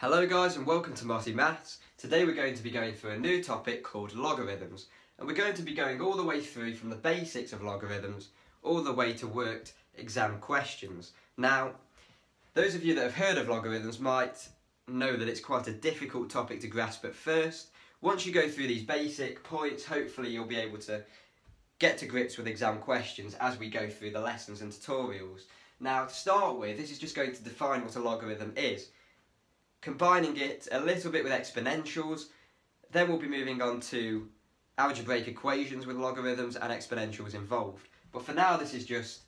Hello guys and welcome to Mossy Maths. Today we're going to be going through a new topic called logarithms, and we're going to be going all the way through from the basics of logarithms all the way to worked exam questions. Now, those of you that have heard of logarithms might know that it's quite a difficult topic to grasp at first. Once you go through these basic points, hopefully you'll be able to get to grips with exam questions as we go through the lessons and tutorials. Now, to start with, this is just going to define what a logarithm is, combining it a little bit with exponentials. Then we'll be moving on to algebraic equations with logarithms and exponentials involved. But for now, this is just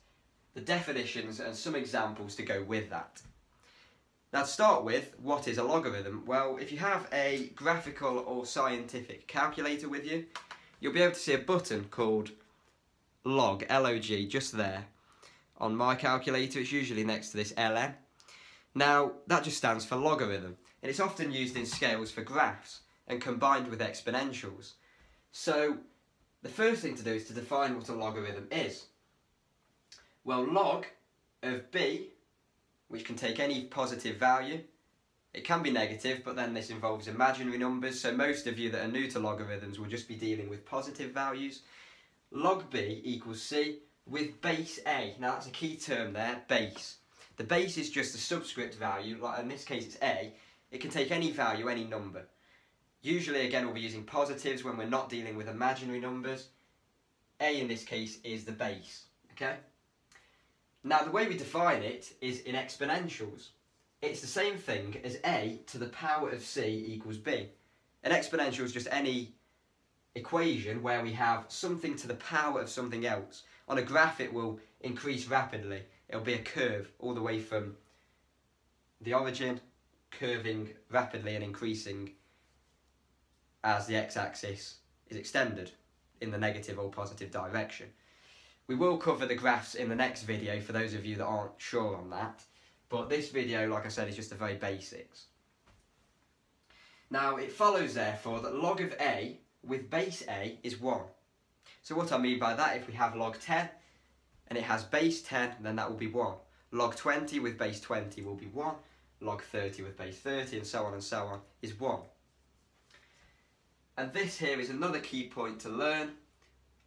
the definitions and some examples to go with that. Now, to start with, what is a logarithm? Well, if you have a graphical or scientific calculator with you, you'll be able to see a button called log, L-O-G, just there. On my calculator, it's usually next to this ln. Now, that just stands for logarithm, and it's often used in scales for graphs and combined with exponentials. So, the first thing to do is to define what a logarithm is. Well, log of b, which can take any positive value, it can be negative, but then this involves imaginary numbers, so most of you that are new to logarithms will just be dealing with positive values. Log b equals c with base a. Now, that's a key term there, base. The base is just a subscript value, like in this case it's a. It can take any value, any number. Usually, again, we'll be using positives when we're not dealing with imaginary numbers. A in this case is the base, okay? Now, the way we define it is in exponentials. It's the same thing as a to the power of c equals b. An exponential is just any equation where we have something to the power of something else. On a graph, it will increase rapidly. It'll be a curve all the way from the origin, curving rapidly and increasing as the x-axis is extended in the negative or positive direction. We will cover the graphs in the next video for those of you that aren't sure on that, but this video, like I said, is just the very basics. Now, it follows therefore that log of a with base a is 1. So what I mean by that, if we have log 10, and it has base 10, then that will be 1. Log 20 with base 20 will be 1. Log 30 with base 30, and so on, is 1. And this here is another key point to learn.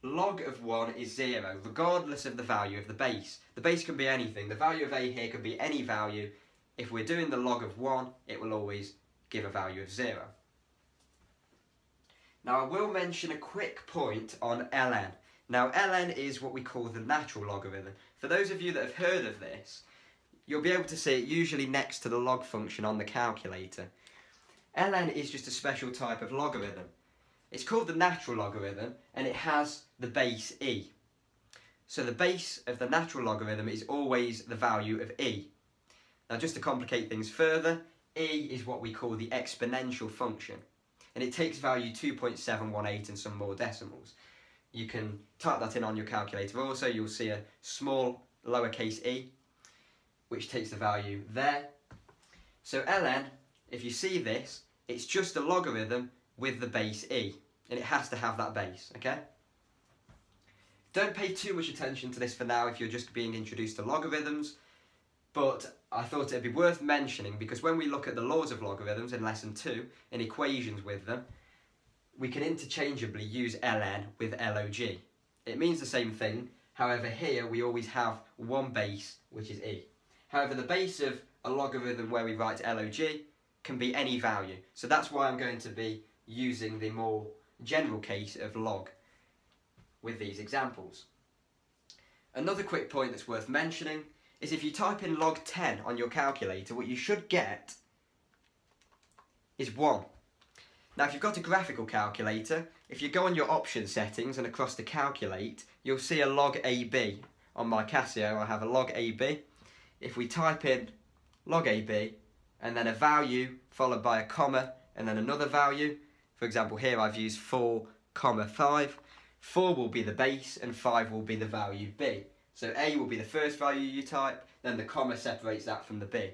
Log of 1 is 0, regardless of the value of the base. The base can be anything. The value of a here can be any value. If we're doing the log of 1, it will always give a value of 0. Now, I will mention a quick point on ln. Now, ln is what we call the natural logarithm. For those of you that have heard of this, you'll be able to see it usually next to the log function on the calculator. ln is just a special type of logarithm. It's called the natural logarithm, and it has the base e. So the base of the natural logarithm is always the value of e. Now, just to complicate things further, e is what we call the exponential function, and it takes value 2.718 and some more decimals. You can type that in on your calculator also. You'll see a small lowercase e, which takes the value there. So ln, if you see this, it's just a logarithm with the base e, and it has to have that base, okay? Don't pay too much attention to this for now if you're just being introduced to logarithms, but I thought it'd be worth mentioning because when we look at the laws of logarithms in lesson 2 and equations with them, we can interchangeably use ln with log. It means the same thing, however here we always have one base, which is e. However, the base of a logarithm where we write log can be any value, so that's why I'm going to be using the more general case of log with these examples. Another quick point that's worth mentioning is if you type in log 10 on your calculator, what you should get is 1. Now, if you've got a graphical calculator, if you go on your option settings and across to calculate, you'll see a log AB. On my Casio, I have a log AB. If we type in log AB and then a value followed by a comma and then another value, for example, here I've used 4, 5. 4 will be the base and 5 will be the value b. So a will be the first value you type, then the comma separates that from the b.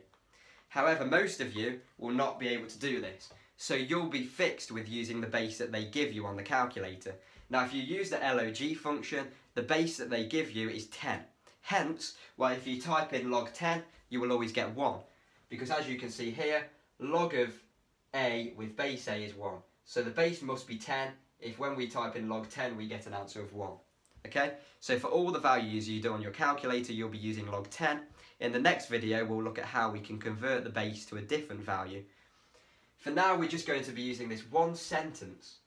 However, most of you will not be able to do this. So you'll be fixed with using the base that they give you on the calculator. Now, if you use the log function, the base that they give you is 10. Hence, why if you type in log 10, you will always get 1. Because as you can see here, log of a with base a is 1. So the base must be 10 if when we type in log 10 we get an answer of 1. Okay, so for all the values you do on your calculator you'll be using log 10. In the next video we'll look at how we can convert the base to a different value. For now we're just going to be using this one sentence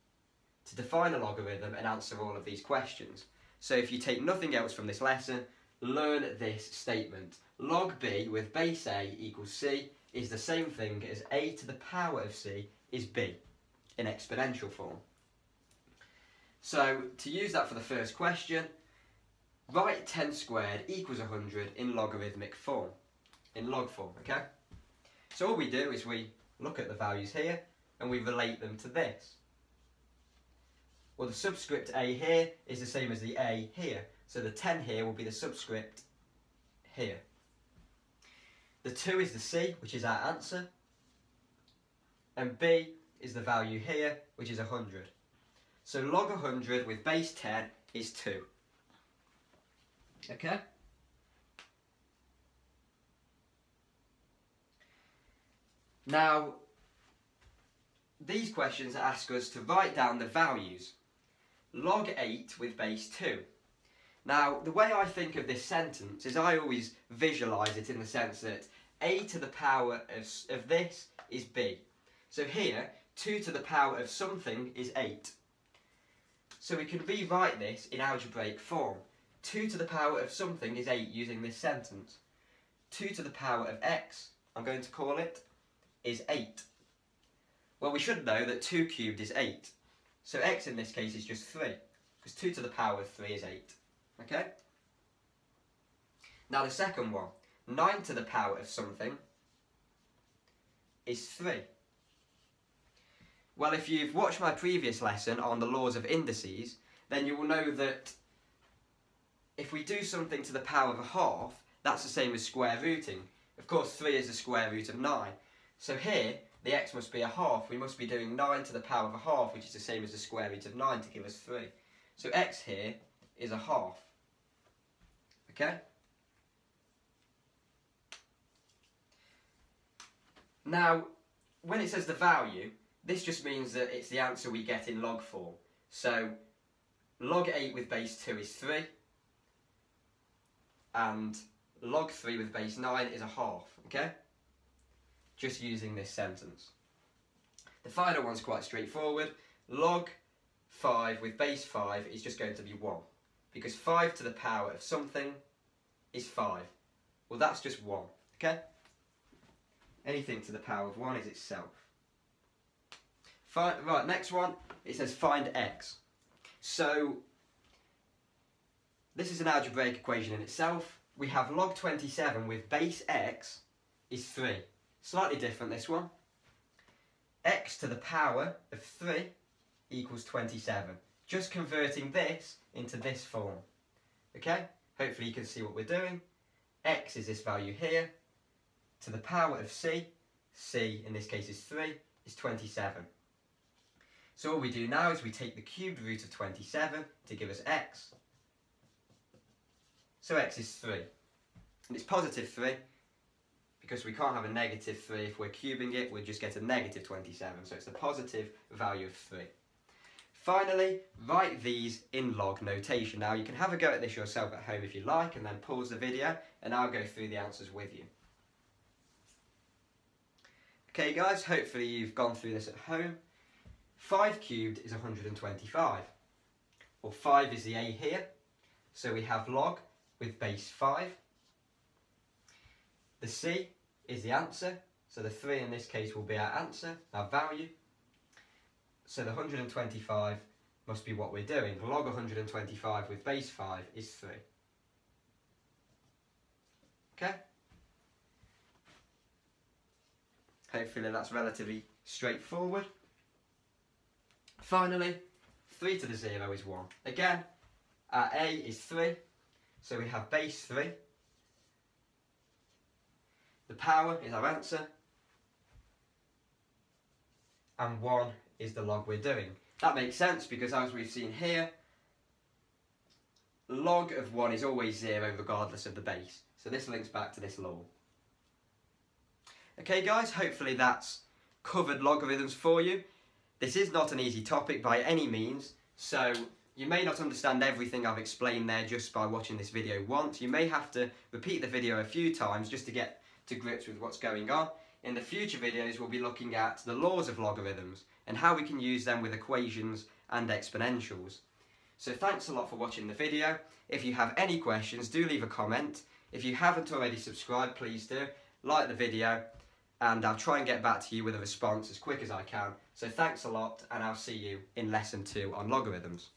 to define a logarithm and answer all of these questions. So if you take nothing else from this lesson, learn this statement. Log b with base a equals c is the same thing as a to the power of c is b in exponential form. So to use that for the first question, write 10 squared equals 100 in logarithmic form, in log form, okay? So all we do is we look at the values here and we relate them to this. Well, the subscript a here is the same as the a here, so the 10 here will be the subscript here. The 2 is the c, which is our answer, and b is the value here, which is 100. So log 100 with base 10 is 2. Okay? Now, these questions ask us to write down the values. Log 8 with base 2. Now, the way I think of this sentence is I always visualise it in the sense that a to the power of this is b. So here, 2 to the power of something is 8. So we can rewrite this in algebraic form. 2 to the power of something is 8 using this sentence. 2 to the power of x, I'm going to call it, is 8. Well, we should know that 2 cubed is 8. So x in this case is just 3, because 2 to the power of 3 is 8. Okay? Now the second one, 9 to the power of something is 3. Well, if you've watched my previous lesson on the laws of indices, then you will know that if we do something to the power of a half, that's the same as square rooting. Of course, 3 is the square root of 9. So here, the x must be a half. We must be doing 9 to the power of a half, which is the same as the square root of 9 to give us 3. So x here is a half. Okay? Now, when it says the value, this just means that it's the answer we get in log form. So, log 8 with base 2 is 3, and log 3 with base 9 is a half, okay? Just using this sentence. The final one's quite straightforward. Log 5 with base 5 is just going to be 1, because 5 to the power of something is 5. Well, that's just 1, okay? Anything to the power of 1 is itself. Right, next one, it says find x. So, this is an algebraic equation in itself. We have log 27 with base x is 3. Slightly different, this one. X to the power of 3 equals 27. Just converting this into this form. Okay? Hopefully you can see what we're doing. X is this value here. To the power of c in this case is 3, is 27. So all we do now is we take the cubed root of 27 to give us x. So x is 3. And it's positive 3, because we can't have a negative 3 if we're cubing it, we'll just get a negative 27. So it's the positive value of 3. Finally, write these in log notation. Now you can have a go at this yourself at home if you like, and then pause the video and I'll go through the answers with you. Okay guys, hopefully you've gone through this at home. 5 cubed is 125. Well, 5 is the a here, so we have log with base 5. The c is the answer, so the 3 in this case will be our answer, our value. So the 125 must be what we're doing. Log 125 with base 5 is 3. Okay? Hopefully that's relatively straightforward. Finally, 3 to the 0 is 1. Again, our a is 3, so we have base 3. The power is our answer, and 1 is the log we're doing. That makes sense because, as we've seen here, log of 1 is always 0 regardless of the base. So this links back to this law. Okay guys, hopefully that's covered logarithms for you. This is not an easy topic by any means, so you may not understand everything I've explained there just by watching this video once. You may have to repeat the video a few times just to get to grips with what's going on. In the future videos we'll be looking at the laws of logarithms and how we can use them with equations and exponentials. So thanks a lot for watching the video. If you have any questions, do leave a comment. If you haven't already subscribed, please do. Like the video, and I'll try and get back to you with a response as quick as I can. So thanks a lot, and I'll see you in lesson 2 on logarithms.